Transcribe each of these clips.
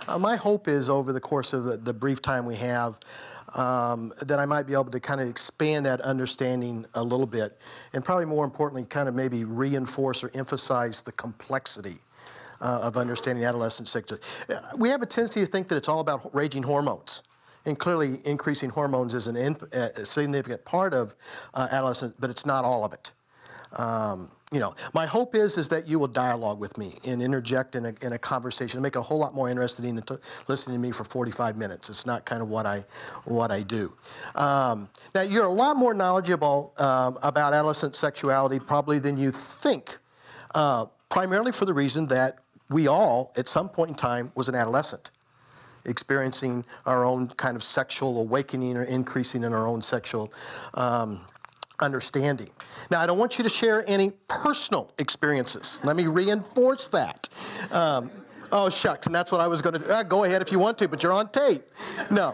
My hope is over the course of the brief time we have that I might be able to kind of expand that understanding a little bit, and probably more importantly, kind of maybe reinforce or emphasize the complexity of understanding adolescent sexuality. We have a tendency to think that it's all about raging hormones. And clearly, increasing hormones is a significant part of adolescence, but it's not all of it. My hope is that you will dialogue with me and interject in a conversation, make it a whole lot more interesting than listening to me for 45 minutes. It's not kind of what I do. Now, you're a lot more knowledgeable about adolescent sexuality probably than you think, primarily for the reason that we all, at some point in time, was an adolescent, experiencing our own kind of sexual awakening or increasing in our own sexual understanding. Now, I don't want you to share any personal experiences. Let me reinforce that. Oh, shucks, and that's what I was going to do. Go ahead if you want to, but you're on tape. No.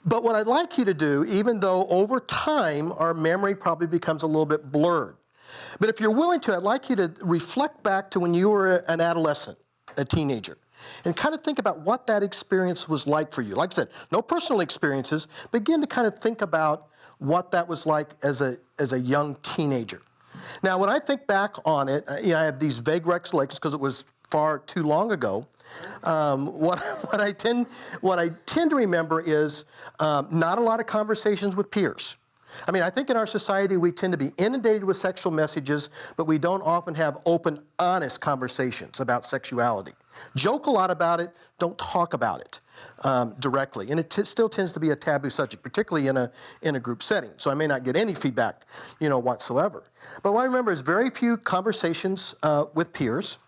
But what I'd like you to do, even though over time our memory probably becomes a little bit blurred, but if you're willing to, I'd like you to reflect back to when you were an adolescent, a teenager, and kind of think about what that experience was like for you. Like I said, no personal experiences. Begin to kind of think about what that was like as a young teenager. Now, when I think back on it, I have these vague recollections because it was far too long ago. What I tend to remember is not a lot of conversations with peers. I mean, I think in our society we tend to be inundated with sexual messages, but we don't often have open, honest conversations about sexuality. Joke a lot about it, don't talk about it directly. And it still tends to be a taboo subject, particularly in a group setting. So I may not get any feedback, whatsoever. But what I remember is very few conversations with peers.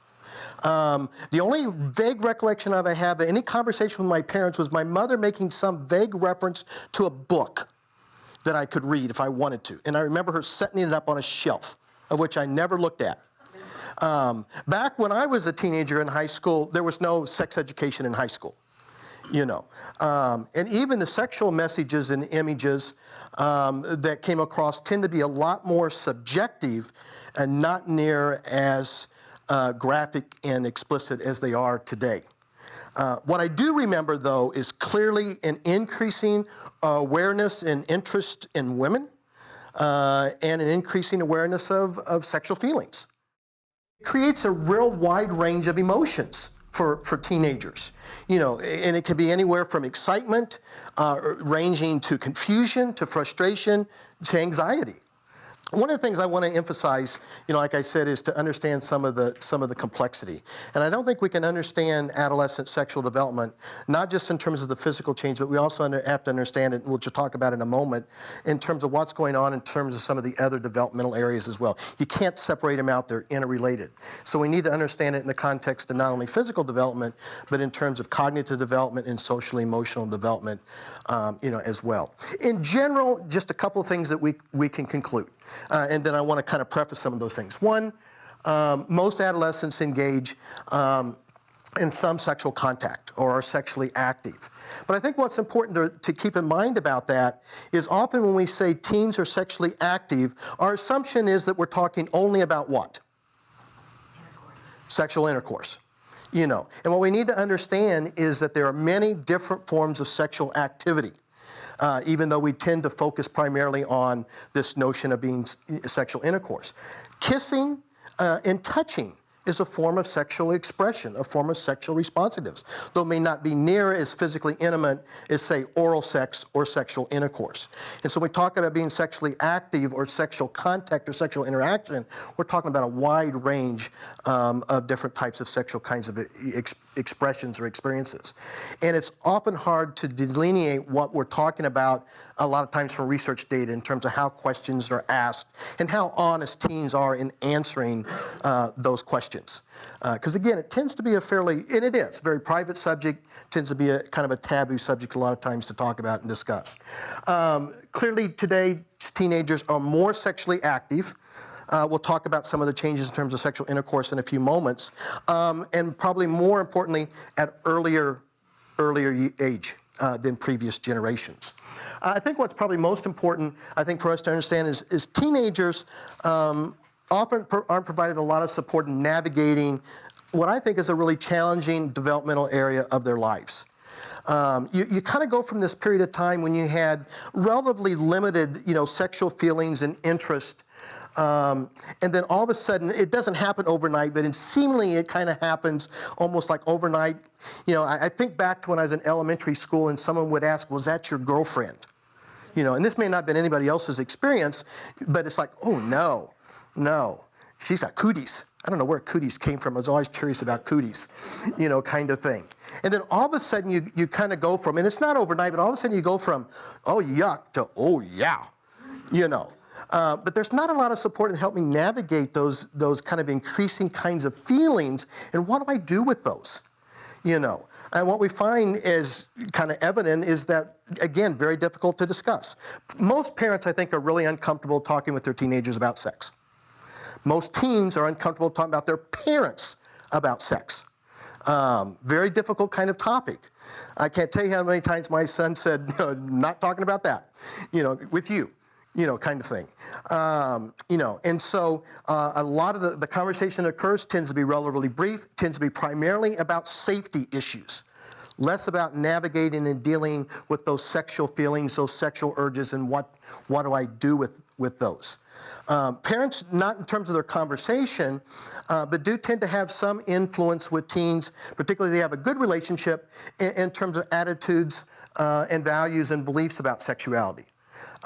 The only vague recollection I have of any conversation with my parents was my mother making some vague reference to a book that I could read if I wanted to. And I remember her setting it up on a shelf, of which I never looked at. Back when I was a teenager in high school, there was no sex education in high school, And even the sexual messages and images that came across tend to be a lot more subjective and not near as graphic and explicit as they are today. What I do remember, though, is clearly an increasing awareness and interest in women and an increasing awareness of sexual feelings. It creates a real wide range of emotions for teenagers, and it can be anywhere from excitement, ranging to confusion, to frustration, to anxiety. One of the things I want to emphasize, like I said, is to understand some of the complexity. And I don't think we can understand adolescent sexual development, not just in terms of the physical change, but we also have to understand it, which we'll talk about in a moment, in terms of what's going on in terms of some of the other developmental areas as well. You can't separate them out, they're interrelated. So we need to understand it in the context of not only physical development, but in terms of cognitive development and social emotional development, as well. In general, just a couple of things that we can conclude. And then I want to kind of preface some of those things. One, most adolescents engage in some sexual contact or are sexually active. But I think what's important to keep in mind about that is often when we say teens are sexually active, our assumption is that we're talking only about what? Intercourse. Sexual intercourse. And what we need to understand is that there are many different forms of sexual activity. Even though we tend to focus primarily on this notion of being sexual intercourse. Kissing and touching is a form of sexual expression, a form of sexual responsiveness, though it may not be near as physically intimate as, say, oral sex or sexual intercourse. And so when we talk about being sexually active or sexual contact or sexual interaction, we're talking about a wide range of different types of sexual kinds of expressions or experiences. And it's often hard to delineate what we're talking about a lot of times from research data in terms of how questions are asked and how honest teens are in answering those questions. Because again, it tends to be and it is, very private subject, tends to be a kind of a taboo subject a lot of times to talk about and discuss. Clearly today, teenagers are more sexually active. We'll talk about some of the changes in terms of sexual intercourse in a few moments, and probably more importantly, at earlier age than previous generations. I think what's probably most important, for us to understand is teenagers often aren't provided a lot of support in navigating what I think is a really challenging developmental area of their lives. You kind of go from this period of time when you had relatively limited, sexual feelings and interest, and then all of a sudden, it doesn't happen overnight, but seemingly it kind of happens almost like overnight. I think back to when I was in elementary school and someone would ask, was that your girlfriend? And this may not have been anybody else's experience, but it's like, oh, no, she's got cooties. I don't know where cooties came from. I was always curious about cooties, kind of thing. And then all of a sudden you kind of go from, and it's not overnight, but all of a sudden you go from, oh, yuck, to, oh, yeah, But there's not a lot of support in helping navigate those kind of increasing kinds of feelings, and what do I do with those? And what we find is kind of evident is that, again, very difficult to discuss. Most parents, I think, are really uncomfortable talking with their teenagers about sex. Most teens are uncomfortable talking about their parents about sex. Very difficult kind of topic. I can't tell you how many times my son said, not talking about that, with you. Kind of thing. And so a lot of the conversation that occurs tends to be relatively brief, tends to be primarily about safety issues, less about navigating and dealing with those sexual feelings, those sexual urges, and what do I do with those. Parents, not in terms of their conversation, but do tend to have some influence with teens, particularly if they have a good relationship, in terms of attitudes and values and beliefs about sexuality.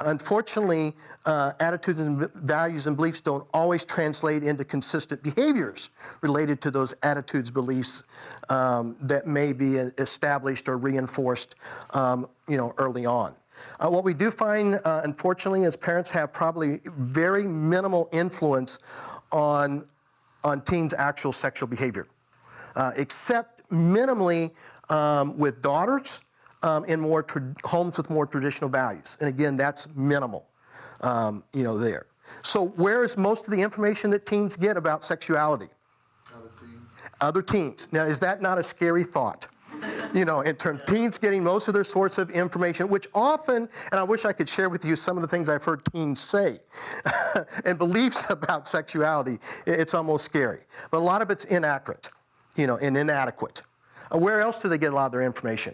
Unfortunately, attitudes and values and beliefs don't always translate into consistent behaviors related to those attitudes, beliefs that may be established or reinforced, early on. What we do find, unfortunately, is parents have probably very minimal influence on teens' actual sexual behavior, except minimally with daughters. In more homes with more traditional values. And again, that's minimal, there. So where is most of the information that teens get about sexuality? Other teens. Now, is that not a scary thought? In terms of teens getting most of their source of information, which often, and I wish I could share with you some of the things I've heard teens say, and beliefs about sexuality, it's almost scary. But a lot of it's inaccurate, and inadequate. Where else do they get a lot of their information?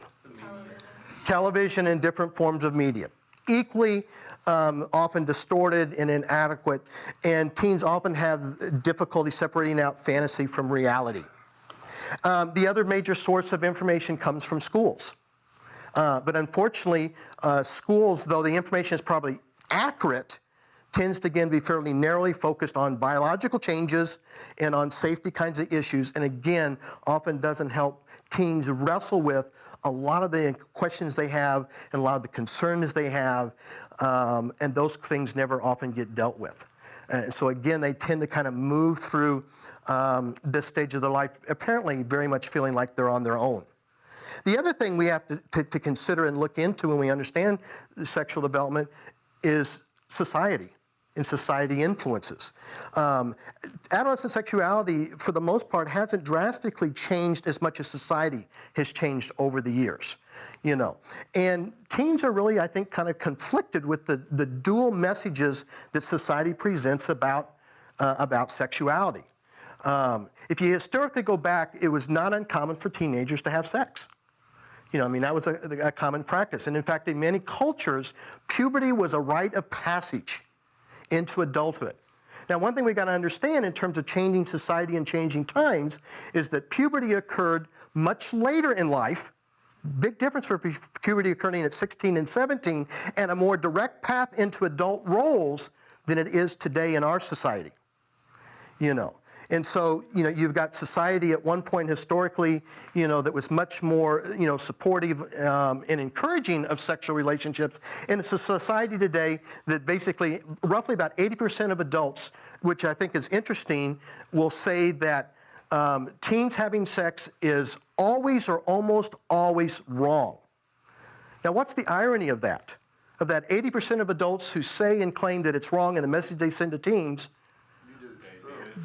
Television and different forms of media. Equally often distorted and inadequate, and teens often have difficulty separating out fantasy from reality. The other major source of information comes from schools. But unfortunately, schools, though the information is probably accurate, tends to, again, be fairly narrowly focused on biological changes and on safety kinds of issues, and again, often doesn't help teens wrestle with a lot of the questions they have and a lot of the concerns they have, and those things never often get dealt with. So again, they tend to kind of move through this stage of their life, apparently very much feeling like they're on their own. The other thing we have to consider and look into when we understand sexual development is society and society influences. Adolescent sexuality, for the most part, hasn't drastically changed as much as society has changed over the years, And teens are really, I think, kind of conflicted with the dual messages that society presents about sexuality. If you historically go back, it was not uncommon for teenagers to have sex. That was a common practice. And in fact, in many cultures, puberty was a rite of passage into adulthood. Now, one thing we got to understand in terms of changing society and changing times is that puberty occurred much later in life. Big difference for puberty occurring at 16 and 17, and a more direct path into adult roles than it is today in our society. And so, you've got society at one point historically, that was much more, supportive and encouraging of sexual relationships. And it's a society today that basically, roughly about 80% of adults, which I think is interesting, will say that teens having sex is always or almost always wrong. Now, what's the irony of that? Of that 80% of adults who say and claim that it's wrong and the message they send to teens,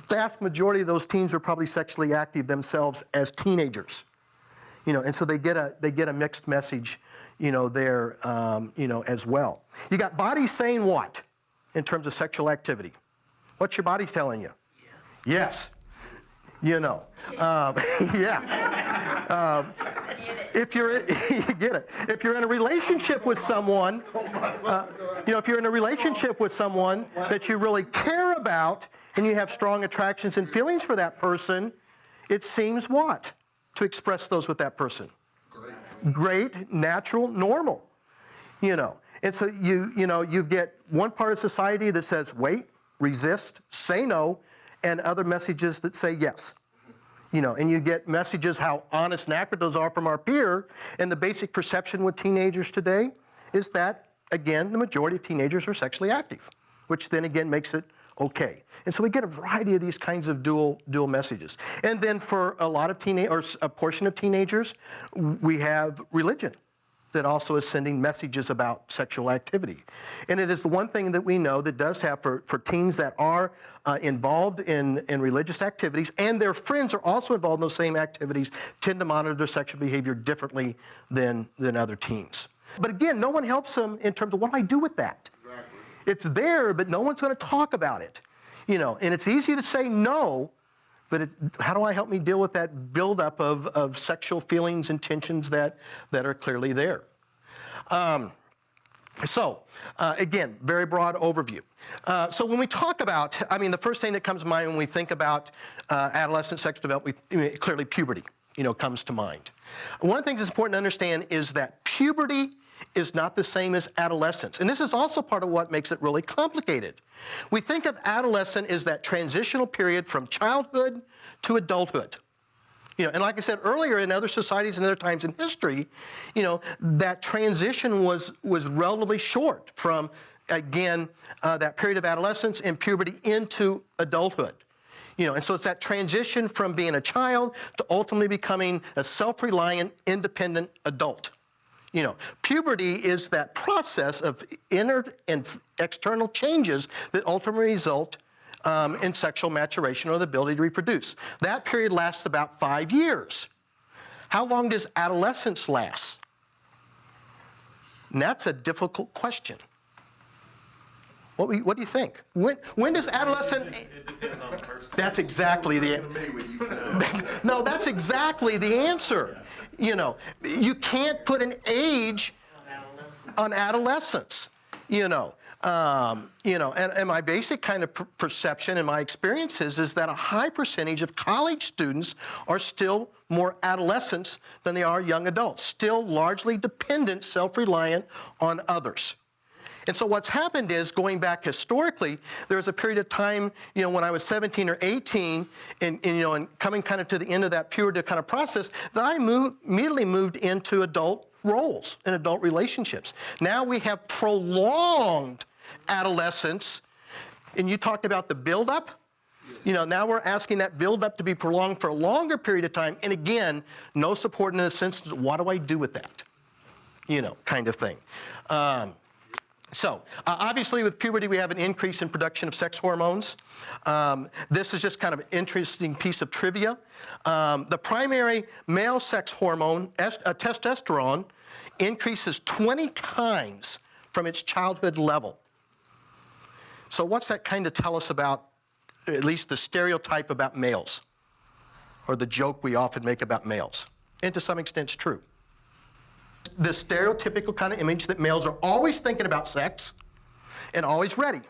vast majority of those teens are probably sexually active themselves as teenagers, and so they get a mixed message, there, as well. You got bodies saying what in terms of sexual activity? What's your body telling you? Yes. You know, yeah. If you're in, you get it. If you're in a relationship with someone, if you're in a relationship with someone that you really care about and you have strong attractions and feelings for that person, it seems what? To express those with that person. Great, natural, normal. And so you get one part of society that says wait, resist, say no, and other messages that say yes. And you get messages how honest and accurate those are from our peer, and the basic perception with teenagers today is that, again, the majority of teenagers are sexually active, which then again makes it okay. And so we get a variety of these kinds of dual messages. And then for a lot of a portion of teenagers, we have religion that also is sending messages about sexual activity. And it is the one thing that we know that does have for teens that are involved in religious activities, and their friends are also involved in those same activities, tend to monitor their sexual behavior differently than other teens. But again, no one helps them in terms of what do I do with that? Exactly. It's there, but no one's going to talk about it. And it's easy to say no, but how do I help me deal with that buildup of sexual feelings and tensions that are clearly there? Again, very broad overview. So when we talk about, the first thing that comes to mind when we think about adolescent sexual development, clearly puberty, comes to mind. One of the things that's important to understand is that puberty is not the same as adolescence. And this is also part of what makes it really complicated. We think of adolescent as that transitional period from childhood to adulthood. And like I said earlier, in other societies and other times in history, that transition was relatively short from, again, that period of adolescence and puberty into adulthood. And so it's that transition from being a child to ultimately becoming a self-reliant, independent adult. Puberty is that process of inner and external changes that ultimately result in sexual maturation or the ability to reproduce. That period lasts about 5 years. How long does adolescence last? And that's a difficult question. What do you think? When does adolescent? It depends on the person. That's exactly the. No, that's exactly the answer. You can't put an age on adolescence. And my basic kind of perception and my experiences is that a high percentage of college students are still more adolescents than they are young adults, still largely dependent, self-reliant on others. And so what's happened is, going back historically, there was a period of time, when I was 17 or 18, and coming kind of to the end of that puberty kind of process, that I immediately moved into adult roles and adult relationships. Now we have prolonged adolescence, and you talked about the buildup. Now we're asking that buildup to be prolonged for a longer period of time, and again, no support in the sense of what do I do with that, kind of thing. Obviously with puberty we have an increase in production of sex hormones. This is just kind of an interesting piece of trivia. The primary male sex hormone, testosterone, increases 20 times from its childhood level. So what's that kind of tell us about, at least the stereotype about males, or the joke we often make about males? And to some extent it's true. The stereotypical kind of image that males are always thinking about sex and always ready.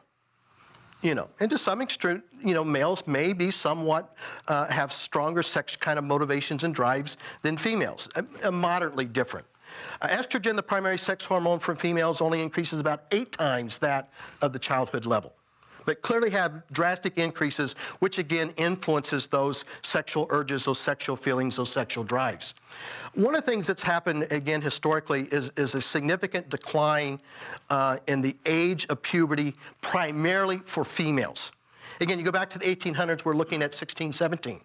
And to some extent, males may be somewhat, have stronger sex kind of motivations and drives than females, moderately different. Estrogen, the primary sex hormone from females, only increases about 8 times that of the childhood level, but clearly have drastic increases, which again influences those sexual urges, those sexual feelings, those sexual drives. One of the things that's happened, again, historically, is a significant decline in the age of puberty, primarily for females. Again, you go back to the 1800s, we're looking at 16, 17.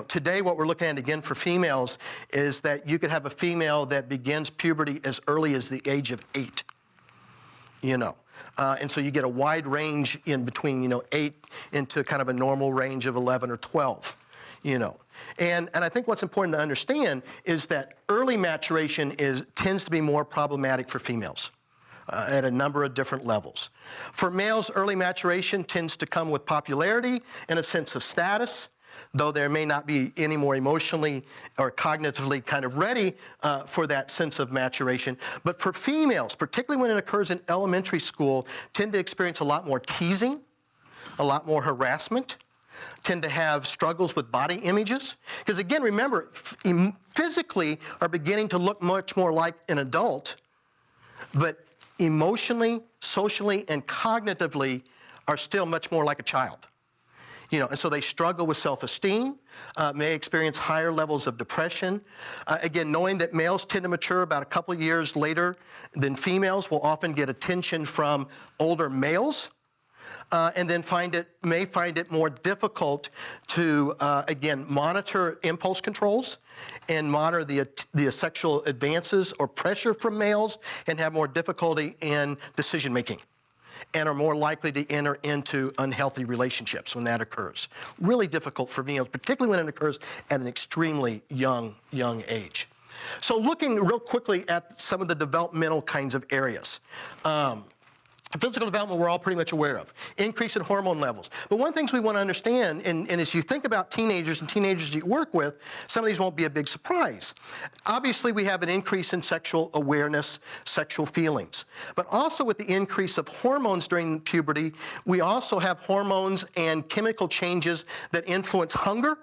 Today what we're looking at again for females is that you could have a female that begins puberty as early as the age of 8. And so you get a wide range in between, 8 into kind of a normal range of 11 or 12. And I think what's important to understand is that early maturation tends to be more problematic for females at a number of different levels. For males, early maturation tends to come with popularity and a sense of status. though they may not be any more emotionally or cognitively kind of ready for that sense of maturation. But for females, particularly when it occurs in elementary school, tend to experience a lot more teasing, a lot more harassment, tend to have struggles with body images. Because again, remember, physically are beginning to look much more like an adult, but emotionally, socially, and cognitively are still much more like a child. And so they struggle with self-esteem, may experience higher levels of depression. Again, knowing that males tend to mature about a couple of years later than females, will often get attention from older males, and then may find it more difficult to, again, monitor impulse controls and monitor the sexual advances or pressure from males, and have more difficulty in decision making, and are more likely to enter into unhealthy relationships when that occurs. Really difficult for males, particularly when it occurs at an extremely young age. So looking real quickly at some of the developmental kinds of areas. Physical development we're all pretty much aware of. Increase in hormone levels. But one of the things we want to understand, and as you think about teenagers and teenagers you work with, some of these won't be a big surprise. Obviously we have an increase in sexual awareness, sexual feelings. But also with the increase of hormones during puberty, we also have hormones and chemical changes that influence hunger.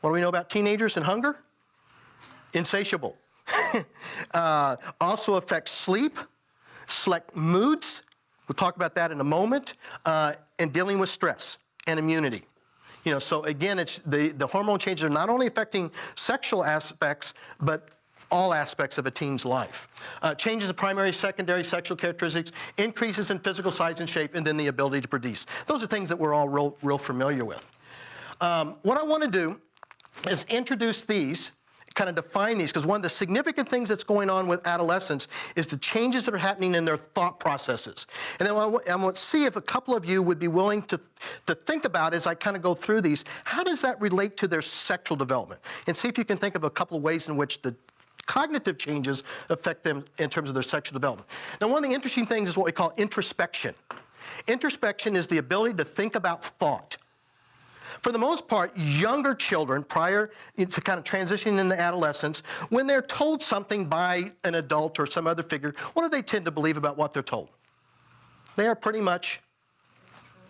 What do we know about teenagers and hunger? Insatiable. Also affects sleep, select moods. We'll talk about that in a moment, and dealing with stress and immunity. So again, it's the hormone changes are not only affecting sexual aspects, but all aspects of a teen's life. Changes in primary, secondary sexual characteristics, increases in physical size and shape, and then the ability to produce. Those are things that we're all real familiar with. What I want to do is introduce these, kind of define these, because one of the significant things that's going on with adolescents is the changes that are happening in their thought processes. And then I want to see if a couple of you would be willing to think about, as I kind of go through these, how does that relate to their sexual development? And see if you can think of a couple of ways in which the cognitive changes affect them in terms of their sexual development. Now, one of the interesting things is what we call introspection. Introspection is the ability to think about thought. For the most part, younger children, prior to kind of transitioning into adolescence, when they're told something by an adult or some other figure, what do they tend to believe about what they're told? They are pretty much,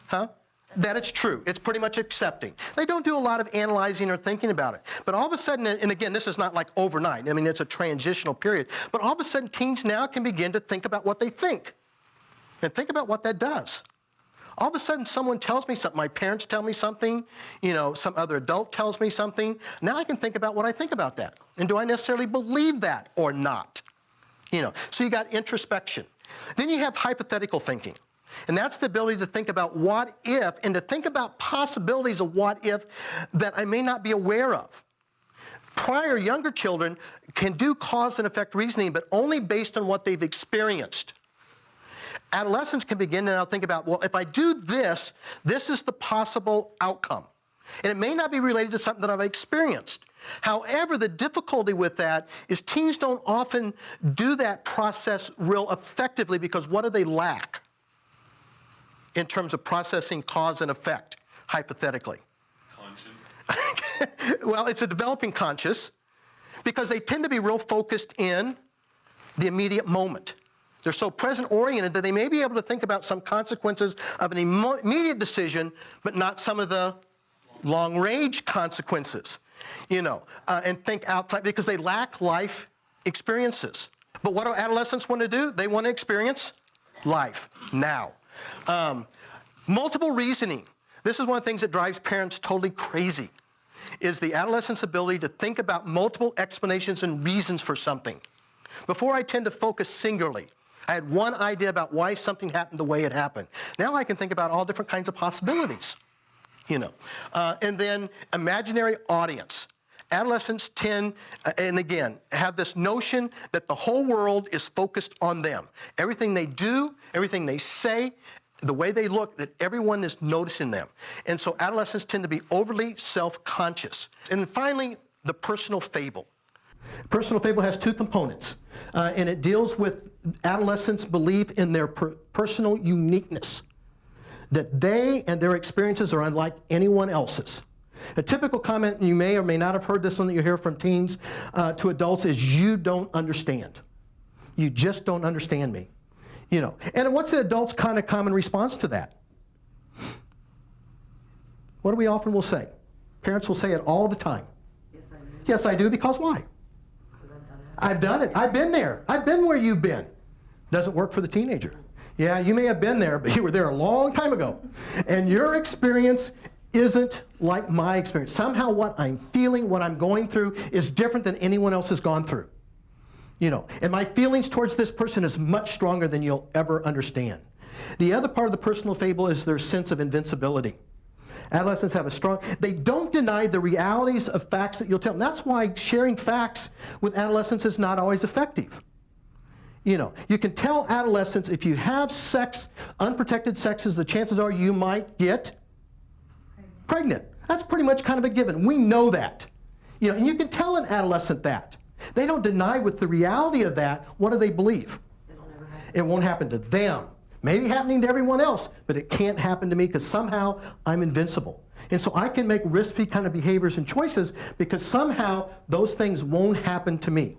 that it's true. It's pretty much accepting. They don't do a lot of analyzing or thinking about it. But all of a sudden, and again, this is not like overnight. I mean, it's a transitional period. But all of a sudden, teens now can begin to think about what they think and think about what that does. All of a sudden, someone tells me something. My parents tell me something. Some other adult tells me something. Now I can think about what I think about that. And do I necessarily believe that or not? So you got introspection. Then you have hypothetical thinking. And that's the ability to think about what if, and to think about possibilities of what if that I may not be aware of. Prior, younger children can do cause and effect reasoning, but only based on what they've experienced. Adolescents can begin to now think about, well, if I do this, this is the possible outcome. And it may not be related to something that I've experienced. However, the difficulty with that is teens don't often do that process real effectively, because what do they lack in terms of processing cause and effect, hypothetically? Conscience. Well, it's a developing conscious, because they tend to be real focused in the immediate moment. They're so present-oriented that they may be able to think about some consequences of an immediate decision, but not some of the long-range consequences, and think outside, because they lack life experiences. But what do adolescents want to do? They want to experience life now. Multiple reasoning. This is one of the things that drives parents totally crazy, is the adolescent's ability to think about multiple explanations and reasons for something. Before, I tend to focus singularly. I had one idea about why something happened the way it happened. Now I can think about all different kinds of possibilities, And then imaginary audience. Adolescents tend, and again, have this notion that the whole world is focused on them. Everything they do, everything they say, the way they look, that everyone is noticing them. And so adolescents tend to be overly self-conscious. And then finally, the personal fable. Personal fable has two components, and it deals with adolescents' belief in their personal uniqueness, that they and their experiences are unlike anyone else's. A typical comment, and you may or may not have heard this one that you hear from teens to adults, is you don't understand. You just don't understand me. You know, and what's the adult's kind of common response to that? What do we often will say? Parents will say it all the time. Yes, I do. Yes, I do, because why? Because I've done it. I've been there. I've been where you've been. Doesn't work for the teenager. Yeah, you may have been there, but you were there a long time ago. And your experience isn't like my experience. Somehow what I'm feeling, what I'm going through is different than anyone else has gone through. You know, and my feelings towards this person is much stronger than you'll ever understand. The other part of the personal fable is their sense of invincibility. Adolescents have a strong, they don't deny the realities of facts that you'll tell them. That's why sharing facts with adolescents is not always effective. You know, you can tell adolescents if you have sex, unprotected sexes, the chances are you might get pregnant. That's pretty much kind of a given. We know that. You know, and you can tell an adolescent that. They don't deny with the reality of that. What do they believe? It'll never happen. It won't happen to them. Maybe happening to everyone else, but it can't happen to me because somehow I'm invincible. And so I can make risky kind of behaviors and choices because somehow those things won't happen to me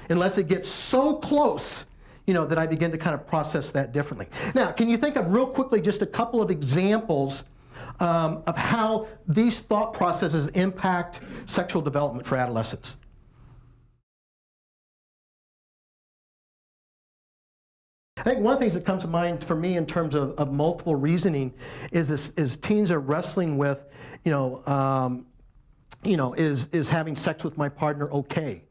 unless it gets so close, you know, that I begin to kind of process that differently. Now, can you think of real quickly just a couple of examples of how these thought processes impact sexual development for adolescents? I think one of the things that comes to mind for me in terms of multiple reasoning is teens are wrestling with, is having sex with my partner okay?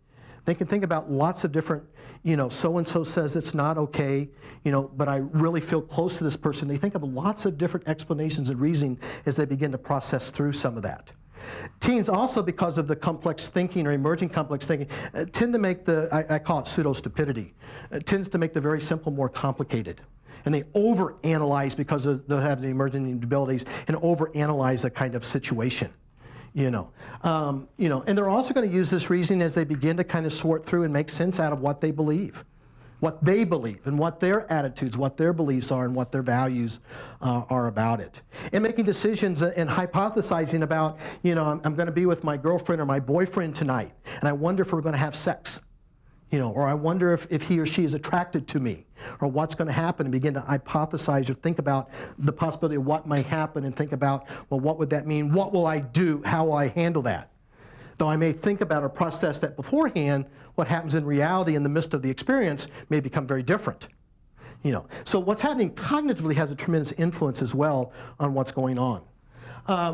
They can think about lots of different, so-and-so says it's not okay, but I really feel close to this person. They think of lots of different explanations and reasoning as they begin to process through some of that. Teens also, because of the complex thinking or emerging complex thinking, tend to make I call it pseudo-stupidity, tends to make the very simple more complicated. And they overanalyze because they have the emerging abilities and overanalyze a kind of situation. And they're also going to use this reasoning as they begin to kind of sort through and make sense out of what they believe and what their attitudes, what their beliefs are, and what their values are about it. And making decisions and hypothesizing about, I'm going to be with my girlfriend or my boyfriend tonight, and I wonder if we're going to have sex, or I wonder if he or she is attracted to me, or what's going to happen, and begin to hypothesize or think about the possibility of what might happen and think about, well, what would that mean? What will I do? How will I handle that? Though I may think about or process that beforehand, what happens in reality in the midst of the experience may become very different. So what's happening cognitively has a tremendous influence as well on what's going on.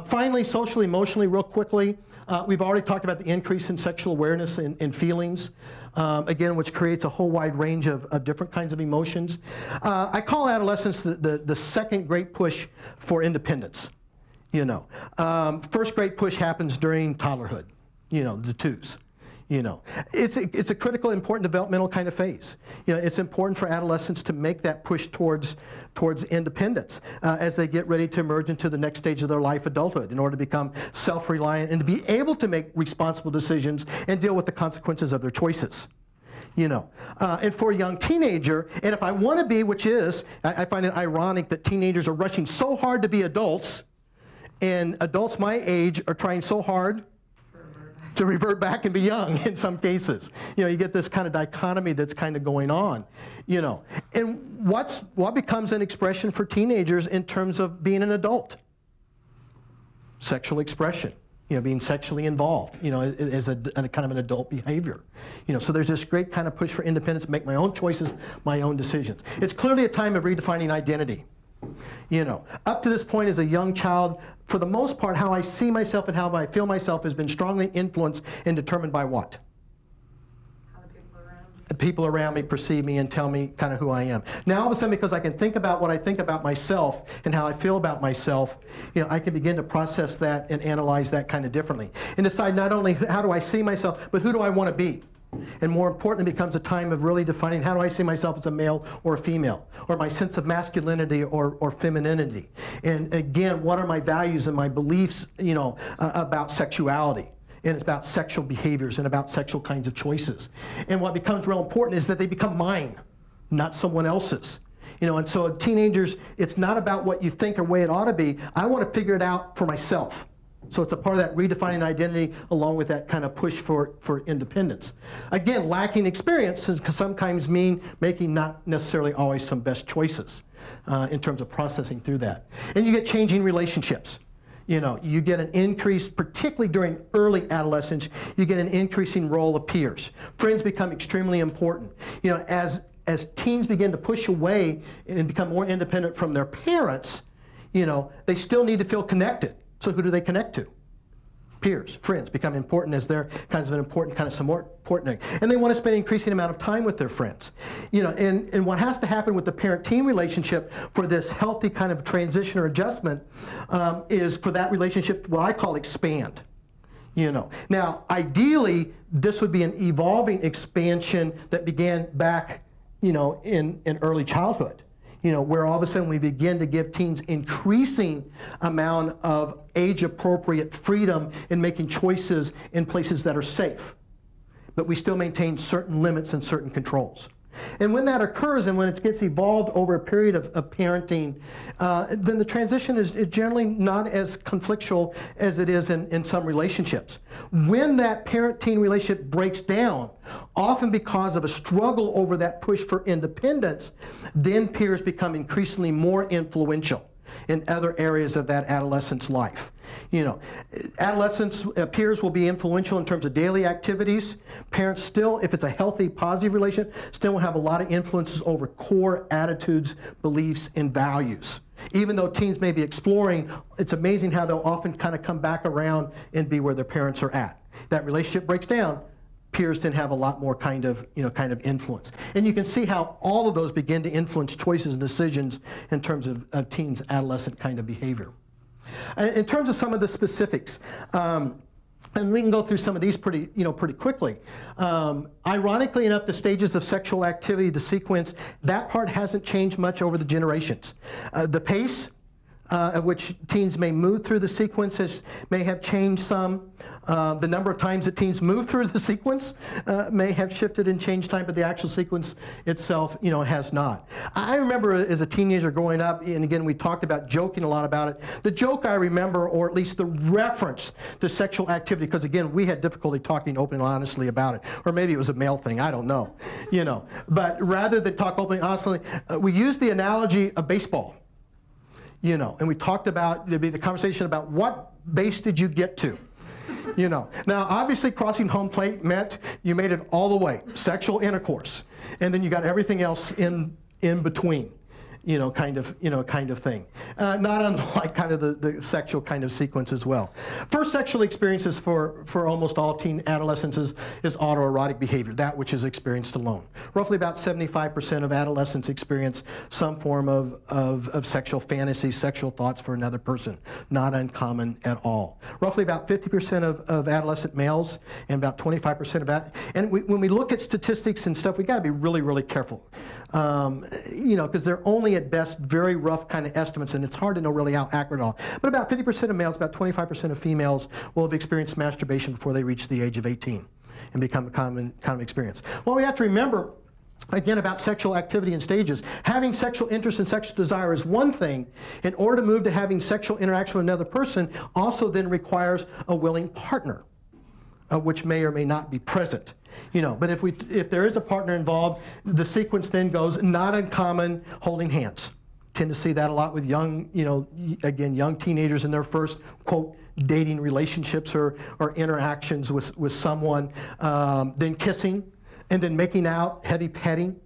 Finally, socially, emotionally, real quickly, we've already talked about the increase in sexual awareness and feelings, again, which creates a whole wide range of different kinds of emotions. I call adolescence the second great push for independence. First great push happens during toddlerhood. The twos. It's a critical, important developmental kind of phase. It's important for adolescents to make that push towards independence as they get ready to emerge into the next stage of their life, adulthood, in order to become self-reliant and to be able to make responsible decisions and deal with the consequences of their choices. And for a young teenager, and if I want to be, which is, I find it ironic that teenagers are rushing so hard to be adults, and adults my age are trying so hard to revert back and be young in some cases. You get this kind of dichotomy that's kind of going on. And what becomes an expression for teenagers in terms of being an adult? Sexual expression. Being sexually involved, as a kind of an adult behavior. So there's this great kind of push for independence, make my own choices, my own decisions. It's clearly a time of redefining identity. Up to this point as a young child, for the most part, how I see myself and how I feel myself has been strongly influenced and determined by what? How the people around you. The people around me perceive me and tell me kind of who I am. Now, all of a sudden, because I can think about what I think about myself and how I feel about myself, I can begin to process that and analyze that kind of differently. And decide not only how do I see myself, but who do I want to be? And more importantly, it becomes a time of really defining how do I see myself as a male or a female, or my sense of masculinity or femininity. And again, what are my values and my beliefs, about sexuality, and it's about sexual behaviors and about sexual kinds of choices. And what becomes real important is that they become mine, not someone else's. And so teenagers, it's not about what you think or way it ought to be. I want to figure it out for myself. So it's a part of that redefining identity along with that kind of push for independence. Again, lacking experience can sometimes mean making not necessarily always some best choices in terms of processing through that. And you get changing relationships. You get an increase, particularly during early adolescence, you get an increasing role of peers. Friends become extremely important. As teens begin to push away and become more independent from their parents, they still need to feel connected. So who do they connect to? Peers, friends become important as they're kind of an important kind of support thing. And they want to spend an increasing amount of time with their friends. And what has to happen with the parent-teen relationship for this healthy kind of transition or adjustment is for that relationship, what I call expand. Now, ideally, this would be an evolving expansion that began back, in early childhood. Where all of a sudden we begin to give teens increasing amount of age-appropriate freedom in making choices in places that are safe. But we still maintain certain limits and certain controls. And when that occurs and when it gets evolved over a period of parenting, then the transition is generally not as conflictual as it is in some relationships. When that parent-teen relationship breaks down, often because of a struggle over that push for independence, then peers become increasingly more influential in other areas of that adolescent's life. Adolescents, peers will be influential in terms of daily activities. Parents still, if it's a healthy, positive relationship, still will have a lot of influences over core attitudes, beliefs, and values. Even though teens may be exploring, it's amazing how they'll often kind of come back around and be where their parents are at. That relationship breaks down, peers tend to have a lot more kind of influence. And you can see how all of those begin to influence choices and decisions in terms of teens' adolescent kind of behavior. In terms of some of the specifics, and we can go through some of these pretty quickly. Ironically enough, the stages of sexual activity, the sequence, that part hasn't changed much over the generations. The pace at which teens may move through the sequences may have changed some. The number of times that teens move through the sequence may have shifted and changed time, but the actual sequence itself, has not. I remember as a teenager growing up, and again, we talked about joking a lot about it. The joke I remember, or at least the reference to sexual activity, because again, we had difficulty talking openly and honestly about it, or maybe it was a male thing, I don't know, But rather than talk openly and honestly, we used the analogy of baseball. And we talked about, there'd be the conversation about what base did you get to? Now obviously crossing home plate meant you made it all the way, sexual intercourse, and then you got everything else in between. Kind of thing. Not unlike kind of the sexual kind of sequence as well. First sexual experiences for almost all teen adolescents is autoerotic behavior, that which is experienced alone. Roughly about 75% of adolescents experience some form of sexual fantasy, sexual thoughts for another person. Not uncommon at all. Roughly about 50% of adolescent males and about 25% of that. And when we look at statistics and stuff, we got to be really, really careful. Because they're only at best very rough kind of estimates, and it's hard to know really how accurate all. But about 50% of males, about 25% of females will have experienced masturbation before they reach the age of 18 and become a common experience. Well, we have to remember, again, about sexual activity and stages. Having sexual interest and sexual desire is one thing. In order to move to having sexual interaction with another person also then requires a willing partner, which may or may not be present. But if there is a partner involved, the sequence then goes, not uncommon, holding hands. Tend to see that a lot with young teenagers in their first, quote, dating relationships or interactions with someone, then kissing, and then making out, heavy petting.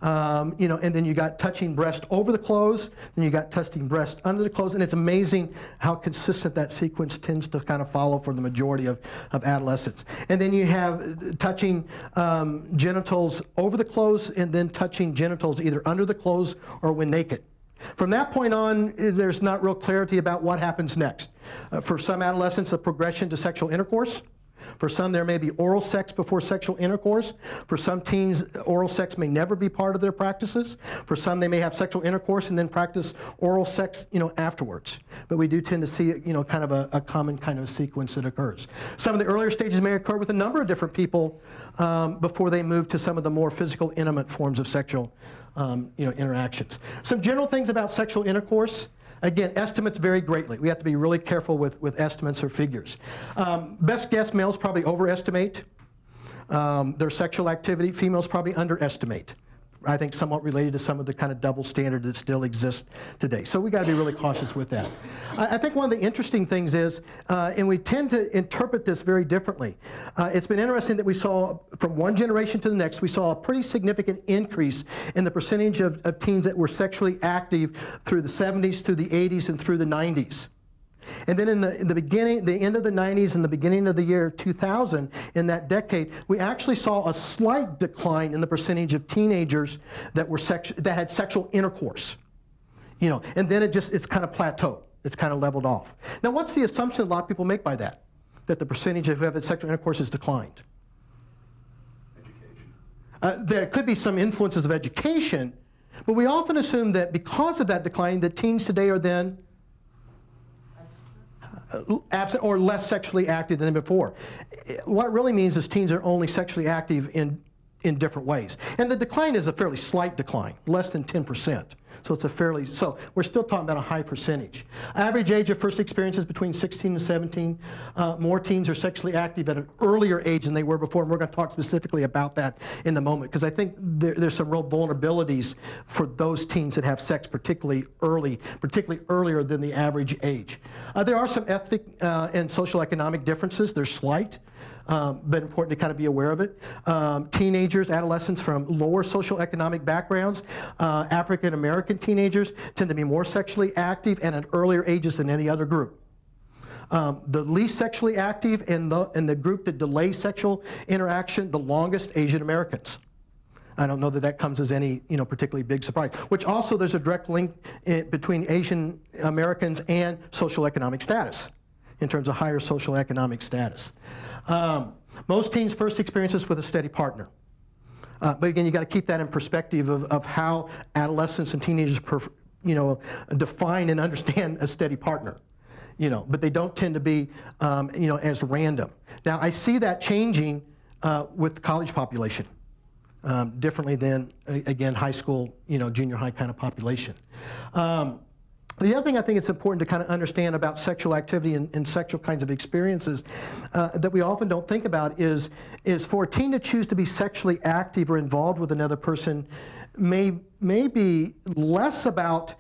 And then you got touching breast over the clothes, then you got touching breast under the clothes, and it's amazing how consistent that sequence tends to kind of follow for the majority of adolescents. And then you have touching genitals over the clothes, and then touching genitals either under the clothes or when naked. From that point on, there's not real clarity about what happens next. For some adolescents, a progression to sexual intercourse. For some, there may be oral sex before sexual intercourse. For some teens, oral sex may never be part of their practices. For some, they may have sexual intercourse and then practice oral sex, afterwards. But we do tend to see, kind of a common kind of sequence that occurs. Some of the earlier stages may occur with a number of different people before they move to some of the more physical, intimate forms of sexual, interactions. Some general things about sexual intercourse. Again, estimates vary greatly. We have to be really careful with estimates or figures. Best guess, males probably overestimate their sexual activity. Females probably underestimate. I think somewhat related to some of the kind of double standard that still exists today. So we got to be really cautious with that. I think one of the interesting things is, and we tend to interpret this very differently, it's been interesting that we saw from one generation to the next, we saw a pretty significant increase in the percentage of teens that were sexually active through the 70s, through the 80s, and through the 90s. And then in the beginning, the end of the 90s and the beginning of the year 2000, in that decade, we actually saw a slight decline in the percentage of teenagers that were that had sexual intercourse. And then it's kind of plateaued. It's kind of leveled off. Now, what's the assumption a lot of people make by that? That the percentage of who have had sexual intercourse has declined? Education. There could be some influences of education, but we often assume that because of that decline, that teens today are then absent or less sexually active than before. What it really means is teens are only sexually active in different ways. And the decline is a fairly slight decline, less than 10%. So it's so we're still talking about a high percentage. Average age of first experiences between 16 and 17. More teens are sexually active at an earlier age than they were before, and we're going to talk specifically about that in a moment, because I think there's some real vulnerabilities for those teens that have sex particularly earlier than the average age. There are some ethnic and social economic differences. They're slight. But important to kind of be aware of it. Teenagers, adolescents from lower social economic backgrounds, African American teenagers tend to be more sexually active and at earlier ages than any other group. The least sexually active and the group that delays sexual interaction, the longest, Asian Americans. I don't know that comes as any particularly big surprise, which also there's a direct link between Asian Americans and social economic status in terms of higher social economic status. Most teens' first experiences with a steady partner. But again, you got to keep that in perspective of how adolescents and teenagers define and understand a steady partner. But they don't tend to be as random. Now, I see that changing with the college population differently than, again, high school, junior high kind of population. The other thing I think it's important to kind of understand about sexual activity and sexual kinds of experiences that we often don't think about is for a teen to choose to be sexually active or involved with another person may be less about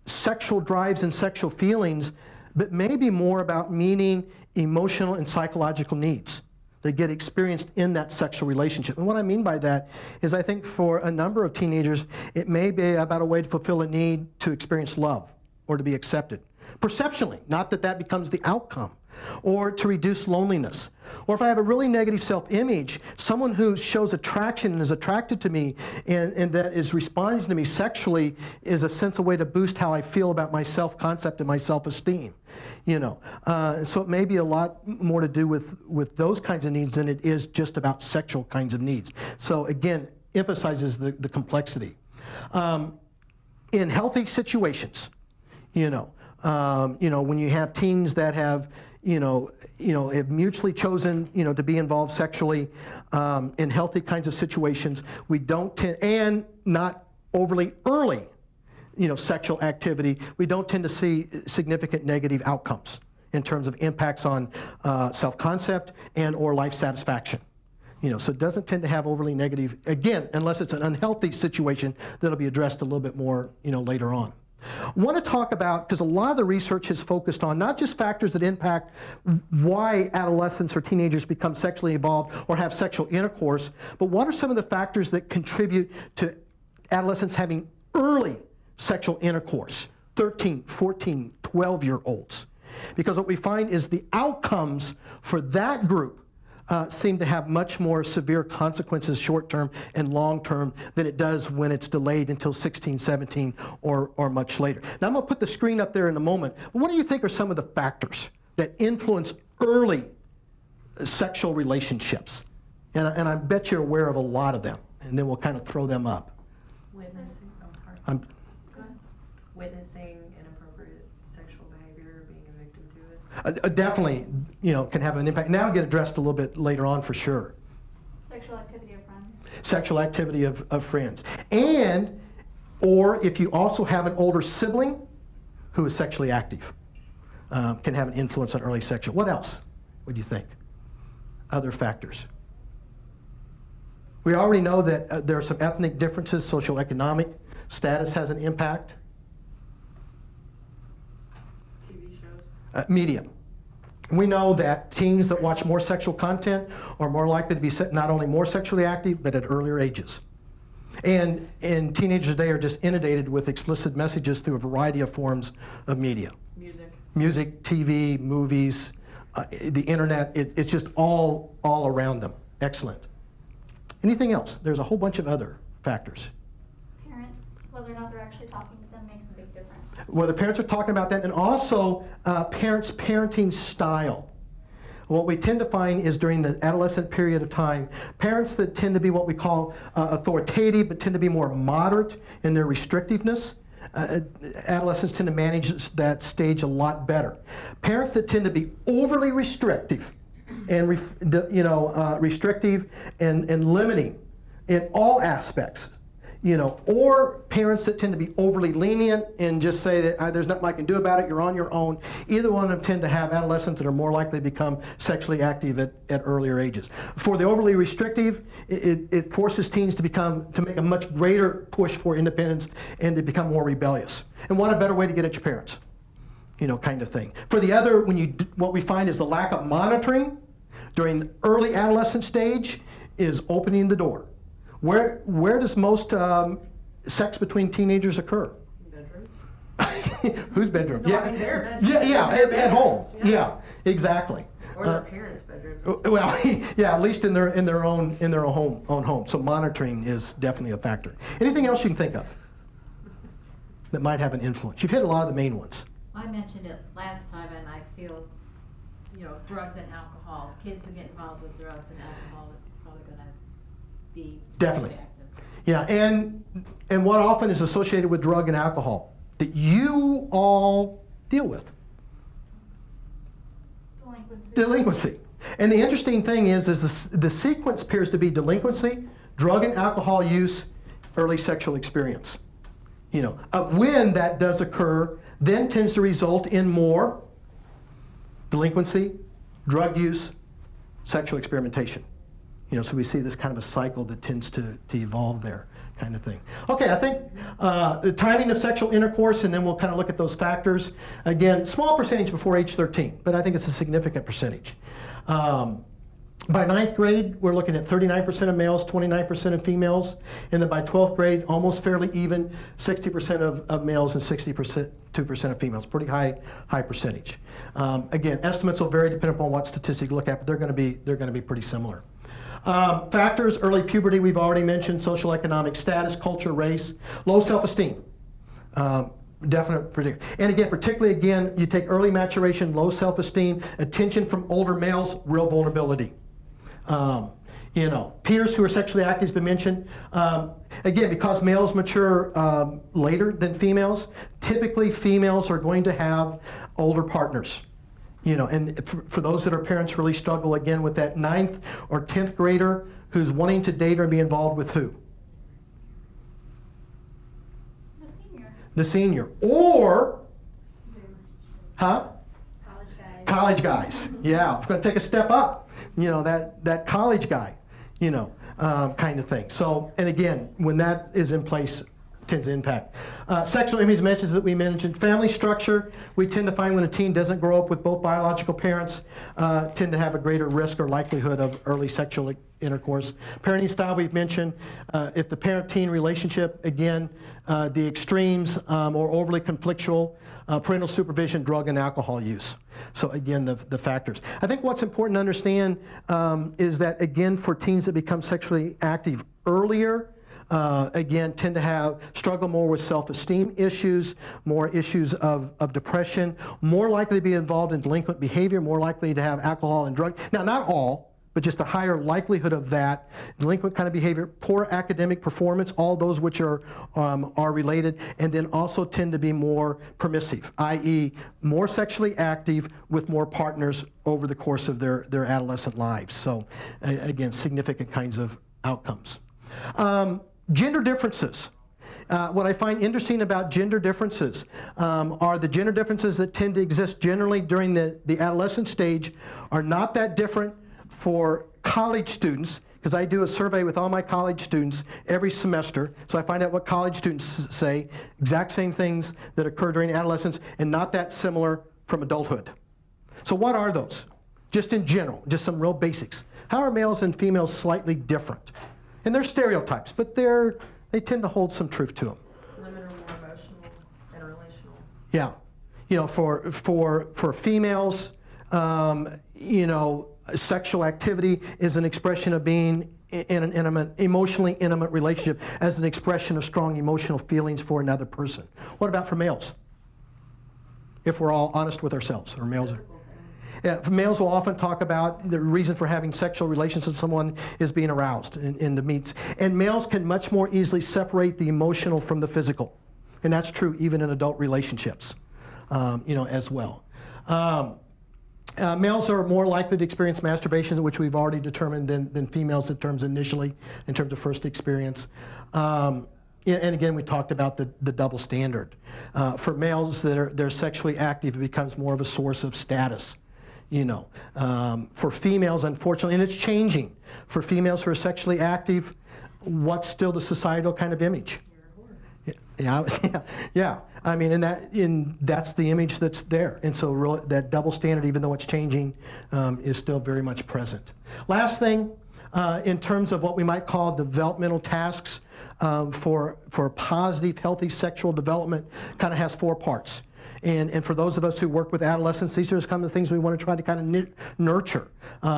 sexual drives and sexual feelings, but maybe more about meeting emotional and psychological needs that get experienced in that sexual relationship. And what I mean by that is I think for a number of teenagers, it may be about a way to fulfill a need to experience love, or to be accepted. Perceptually, not that becomes the outcome, or to reduce loneliness. Or if I have a really negative self-image, someone who shows attraction and is attracted to me and that is responding to me sexually is a sense of way to boost how I feel about my self-concept and my self-esteem. So it may be a lot more to do with those kinds of needs than it is just about sexual kinds of needs. So again, emphasizes the complexity. In healthy situations, when you have teens that have, have mutually chosen, to be involved sexually in healthy kinds of situations, we don't tend, and not overly early, sexual activity, we don't tend to see significant negative outcomes in terms of impacts on self-concept and or life satisfaction. So it doesn't tend to have overly negative, again, unless it's an unhealthy situation that'll be addressed a little bit more, later on. I want to talk about, because a lot of the research is focused on not just factors that impact why adolescents or teenagers become sexually involved or have sexual intercourse, but what are some of the factors that contribute to adolescents having early sexual intercourse, 13, 14, 12-year-olds. Because what we find is the outcomes for that group seem to have much more severe consequences short-term and long-term than it does when it's delayed until 16, 17, or much later. Now, I'm going to put the screen up there in a moment. What do you think are some of the factors that influence early sexual relationships? And I bet you're aware of a lot of them, and then we'll kind of throw them up. Witnessing, sorry. Go ahead. Witnessing inappropriate sexual behavior, being a victim to it. Definitely, can have an impact. Now get addressed a little bit later on for sure. Sexual activity of friends. Sexual activity of friends. And, or if you also have an older sibling who is sexually active can have an influence on early sexual. What else would you think? Other factors. We already know that there are some ethnic differences, socioeconomic status has an impact. TV shows. Media. We know that teens that watch more sexual content are more likely to be not only more sexually active, but at earlier ages. And teenagers today are just inundated with explicit messages through a variety of forms of media. Music, TV, movies, the internet, it's just all around them. Excellent. Anything else? There's a whole bunch of other factors. Parents, whether or not they're actually talking to them makes a big difference. Whether parents are talking about that, and also parents' parenting style. What we tend to find is during the adolescent period of time, parents that tend to be what we call authoritative, but tend to be more moderate in their restrictiveness. Adolescents tend to manage that stage a lot better. Parents that tend to be overly restrictive and restrictive and limiting in all aspects, or parents that tend to be overly lenient and just say that there's nothing I can do about it, you're on your own. Either one of them tend to have adolescents that are more likely to become sexually active at earlier ages. For the overly restrictive, it forces teens to make a much greater push for independence and to become more rebellious. And what a better way to get at your parents, kind of thing. For the other, what we find is the lack of monitoring during the early adolescent stage is opening the door. Where does most sex between teenagers occur? Bedroom. Whose bedroom? No, I mean their bedroom. Yeah, Their at home. bedrooms, Yeah, exactly. Or their parents' bedrooms. Well, yeah, at least in their own home. So monitoring is definitely a factor. Anything else you can think of that might have an influence? You've hit a lot of the main ones. I mentioned it last time, and I feel, drugs and alcohol. Kids who get involved with drugs and alcohol are probably going to be Definitely. sexually active. Yeah, and what often is associated with drug and alcohol that you all deal with? Delinquency. And the interesting thing is the sequence appears to be delinquency, drug and alcohol use, early sexual experience. When that does occur, then tends to result in more delinquency, drug use, sexual experimentation. So we see this kind of a cycle that tends to evolve there, kind of thing. Okay, I think the timing of sexual intercourse, and then we'll kind of look at those factors. Again, small percentage before age 13, but I think it's a significant percentage. By 9th grade, we're looking at 39% of males, 29% of females, and then by 12th grade, almost fairly even, 60% of males and 62% of females. Pretty high percentage. Again, estimates will vary depending upon what statistic you look at, but they're going to be pretty similar. Factors: early puberty, we've already mentioned, social economic status, culture, race, low self-esteem. Definite predictor. And again, particularly you take early maturation, low self-esteem, attention from older males, real vulnerability. Peers who are sexually active has been mentioned. Again, because males mature later than females, typically females are going to have older partners. And for those that are parents, really struggle again with that 9th or 10th grader who's wanting to date or be involved with who? The senior. Or, huh? College guys. Yeah, we're going to take a step up. That college guy, kind of thing. So, and again, when that is in place, tends to impact. Sexual image mentions that we mentioned. Family structure, we tend to find when a teen doesn't grow up with both biological parents, tend to have a greater risk or likelihood of early sexual intercourse. Parenting style, we've mentioned. If the parent-teen relationship, again, the extremes or overly conflictual, parental supervision, drug and alcohol use. So again, the factors. I think what's important to understand is that, again, for teens that become sexually active earlier, again, tend to struggle more with self-esteem issues, more issues of depression, more likely to be involved in delinquent behavior, more likely to have alcohol and drug. Now, not all, but just a higher likelihood of that. Delinquent kind of behavior, poor academic performance, all those which are related, and then also tend to be more permissive, i.e. more sexually active with more partners over the course of their adolescent lives. So, again, significant kinds of outcomes. Gender differences. what I find interesting about gender differences are the gender differences that tend to exist generally during the adolescent stage are not that different for college students, because I do a survey with all my college students every semester, so I find out what college students say, exact same things that occur during adolescence, and not that similar from adulthood. So what are those? Just in general, just some real basics. How are males and females slightly different? And they're stereotypes, but they tend to hold some truth to them. Women are more emotional and relational. Yeah. You know, for females, you know, sexual activity is an expression of being in an intimate, emotionally intimate relationship, as an expression of strong emotional feelings for another person. What about for males? If we're all honest with ourselves, or males are. Yeah, males will often talk about the reason for having sexual relations with someone is being aroused in the meets. And males can much more easily separate the emotional from the physical. And that's true even in adult relationships, you know, as well. Males are more likely to experience masturbation, which we've already determined, than females in terms of first experience. And again, we talked about the double standard. For males they're sexually active, it becomes more of a source of status. You know, for females, unfortunately, and it's changing. For females who are sexually active, what's still the societal kind of image? Yeah. I mean, that's the image that's there. And so really, that double standard, even though it's changing, is still very much present. Last thing, in terms of what we might call developmental tasks for positive, healthy sexual development, kind of has 4 parts. And for those of us who work with adolescents, these are kind of the things we want to try to kind of nurture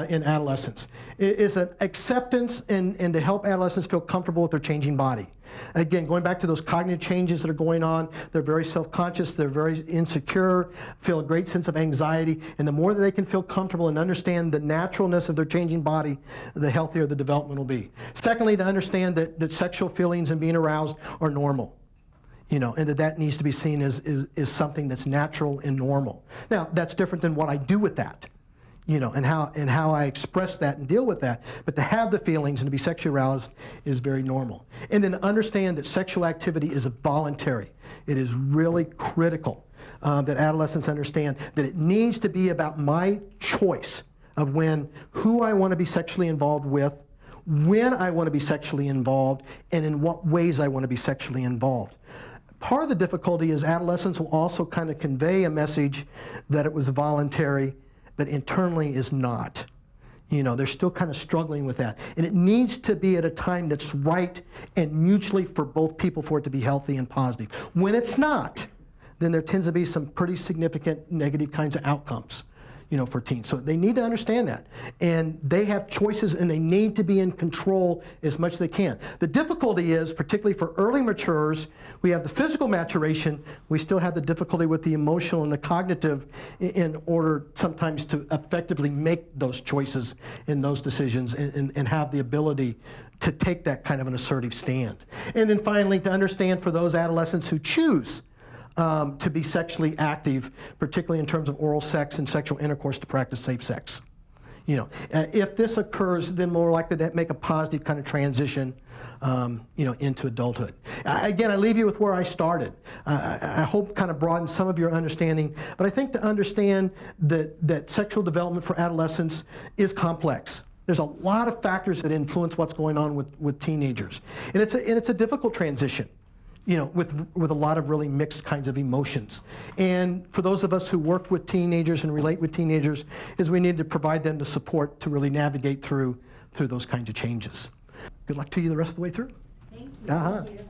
in adolescence. It is an acceptance and to help adolescents feel comfortable with their changing body. Again, going back to those cognitive changes that are going on, they're very self-conscious, they're very insecure, feel a great sense of anxiety, and the more that they can feel comfortable and understand the naturalness of their changing body, the healthier the development will be. Secondly, to understand that sexual feelings and being aroused are normal. You know, and that needs to be seen as something that's natural and normal. Now, that's different than what I do with that, you know, and how I express that and deal with that. But to have the feelings and to be sexually aroused is very normal. And then understand that sexual activity is voluntary. It is really critical that adolescents understand that it needs to be about my choice of who I want to be sexually involved with, when I want to be sexually involved, and in what ways I want to be sexually involved. Part of the difficulty is adolescents will also kind of convey a message that it was voluntary, but internally is not. You know, they're still kind of struggling with that. And it needs to be at a time that's right and mutually for both people for it to be healthy and positive. When it's not, then there tends to be some pretty significant negative kinds of outcomes, you know, for teens. So they need to understand that. And they have choices and they need to be in control as much as they can. The difficulty is, particularly for early maturers, we have the physical maturation, we still have the difficulty with the emotional and the cognitive in order sometimes to effectively make those choices and those decisions and have the ability to take that kind of an assertive stand. And then finally, to understand for those adolescents who choose to be sexually active, particularly in terms of oral sex and sexual intercourse, to practice safe sex. You know, if this occurs, then more likely to make a positive kind of transition, you know, into adulthood. Again, I leave you with where I started. I hope kind of broaden some of your understanding, but I think to understand that sexual development for adolescents is complex. There's a lot of factors that influence what's going on with teenagers, and it's a difficult transition. You know, with a lot of really mixed kinds of emotions. And for those of us who work with teenagers and relate with teenagers, is we need to provide them the support to really navigate through those kinds of changes. Good luck to you the rest of the way through. Thank you. Uh-huh. Thank you.